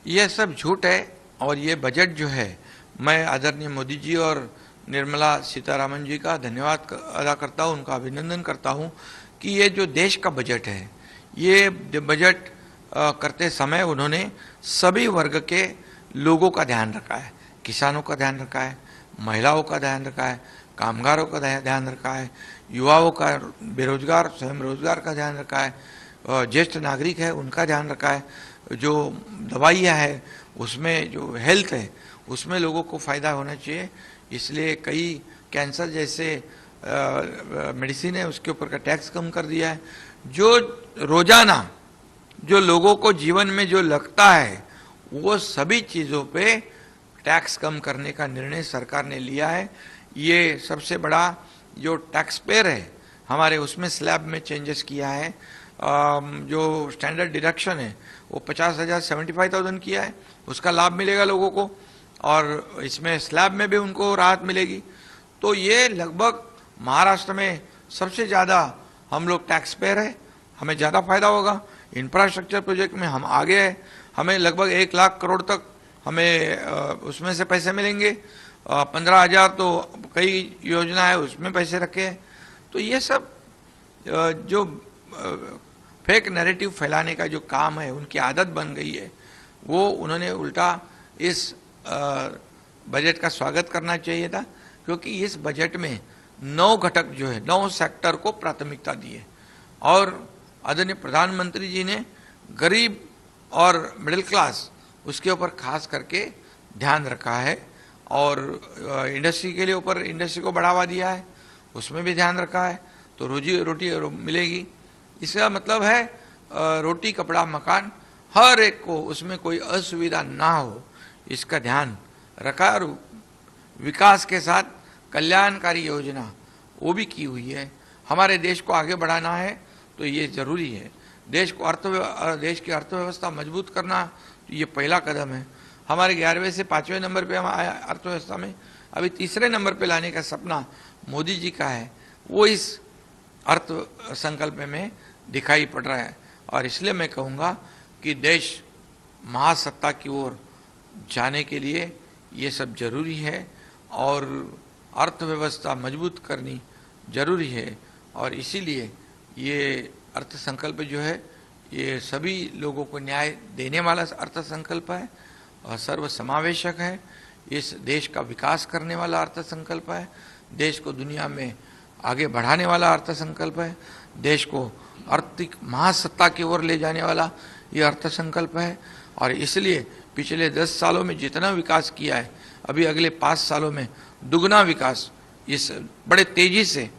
ये सब झूठ है। और ये बजट जो है, मैं आदरणीय मोदी जी और निर्मला सीतारामन जी का धन्यवाद अदा करता हूँ, उनका अभिनंदन करता हूँ कि ये जो देश का बजट है, ये बजट करते समय उन्होंने सभी वर्ग के लोगों का ध्यान रखा है। किसानों का ध्यान रखा है, महिलाओं का ध्यान रखा है, कामगारों का ध्यान रखा है, युवाओं का, बेरोजगार स्वयं रोजगार का ध्यान रखा है, ज्येष्ठ नागरिक है उनका ध्यान रखा है, जो दवाइयाँ है उसमें, जो हेल्थ है उसमें लोगों को फ़ायदा होना चाहिए। इसलिए कई कैंसर जैसे मेडिसिन है उसके ऊपर का टैक्स कम कर दिया है। जो रोजाना जो लोगों को जीवन में जो लगता है वो सभी चीज़ों पे टैक्स कम करने का निर्णय सरकार ने लिया है। ये सबसे बड़ा जो टैक्स पेयर है हमारे, उसमें स्लैब में चेंजेस किया है। जो स्टैंडर्ड डिडक्शन है वो 50,000 75,000 किया है, उसका लाभ मिलेगा लोगों को, और इसमें स्लैब में भी उनको राहत मिलेगी। तो ये लगभग महाराष्ट्र में सबसे ज़्यादा हम लोग टैक्स पेयर है, हमें ज़्यादा फायदा होगा। इंफ्रास्ट्रक्चर प्रोजेक्ट में हम आगे हैं, हमें लगभग 1 लाख करोड़ तक हमें उसमें से पैसे मिलेंगे। 15,000 तो कई योजना है उसमें पैसे रखे हैं। तो ये सब जो फेक नैरेटिव फैलाने का जो काम है, उनकी आदत बन गई है, वो उन्होंने उल्टा इस बजट का स्वागत करना चाहिए था, क्योंकि इस बजट में 9 घटक जो है, 9 सेक्टर को प्राथमिकता दी है। और आदरणीय प्रधानमंत्री जी ने गरीब और मिडिल क्लास उसके ऊपर खास करके ध्यान रखा है, और इंडस्ट्री के लिए ऊपर इंडस्ट्री को बढ़ावा दिया है, उसमें भी ध्यान रखा है, तो रोजी रोटी मिलेगी। इसका मतलब है रोटी कपड़ा मकान हर एक को, उसमें कोई असुविधा ना हो, इसका ध्यान रखा। और विकास के साथ कल्याणकारी योजना वो भी की हुई है। हमारे देश को आगे बढ़ाना है तो ये जरूरी है। देश की अर्थव्यवस्था मजबूत करना तो ये पहला कदम है। हमारे 11वें से 5वें नंबर पे हम आया अर्थव्यवस्था में, अभी तीसरे नंबर पे लाने का सपना मोदी जी का है, वो इस अर्थ संकल्प में दिखाई पड़ रहा है। और इसलिए मैं कहूँगा कि देश महासत्ता की ओर जाने के लिए ये सब जरूरी है, और अर्थव्यवस्था मजबूत करनी जरूरी है। और इसीलिए ये अर्थ संकल्प जो है, ये सभी लोगों को न्याय देने वाला अर्थ संकल्प है, और सर्वसमावेशक है। इस देश का विकास करने वाला अर्थ संकल्प है, देश को दुनिया में आगे बढ़ाने वाला अर्थ संकल्प है, देश को आर्थिक महासत्ता की ओर ले जाने वाला ये अर्थ संकल्प है। और इसलिए पिछले 10 सालों में जितना विकास किया है, अभी अगले 5 सालों में दुगना विकास इस बड़े तेजी से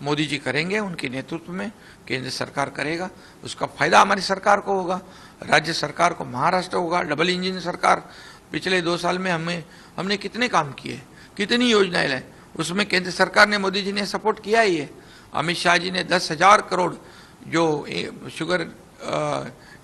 मोदी जी करेंगे, उनके नेतृत्व में केंद्र सरकार करेगा। उसका फायदा हमारी सरकार को होगा, राज्य सरकार को, महाराष्ट्र होगा। डबल इंजन सरकार, पिछले 2 साल में हमने कितने काम किए, कितनी योजनाएं लाई, उसमें केंद्र सरकार ने, मोदी जी ने सपोर्ट किया ही है। अमित शाह जी ने 10,000 करोड़ जो शुगर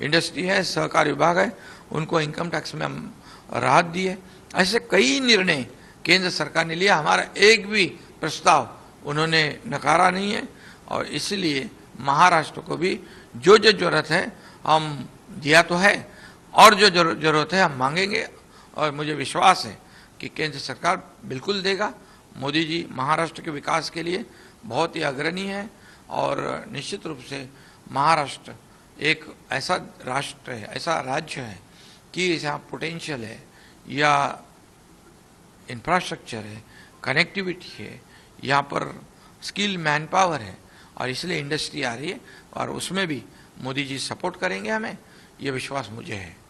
इंडस्ट्री है, सहकार विभाग है, उनको इनकम टैक्स में हम राहत दी है। ऐसे कई निर्णय केंद्र सरकार ने लिया, हमारा एक भी प्रस्ताव उन्होंने नकारा नहीं है। और इसलिए महाराष्ट्र को भी जो जो जरूरत है हम दिया तो है, और जो जरूरत है हम मांगेंगे, और मुझे विश्वास है कि केंद्र सरकार बिल्कुल देगा। मोदी जी महाराष्ट्र के विकास के लिए बहुत ही अग्रणी है, और निश्चित रूप से महाराष्ट्र एक ऐसा राष्ट्र है, ऐसा राज्य है कि जहाँ पोटेंशियल है, या इंफ्रास्ट्रक्चर है, कनेक्टिविटी है, यहाँ पर स्किल मैन पावर है, और इसलिए इंडस्ट्री आ रही है, और उसमें भी मोदी जी सपोर्ट करेंगे हमें, ये विश्वास मुझे है।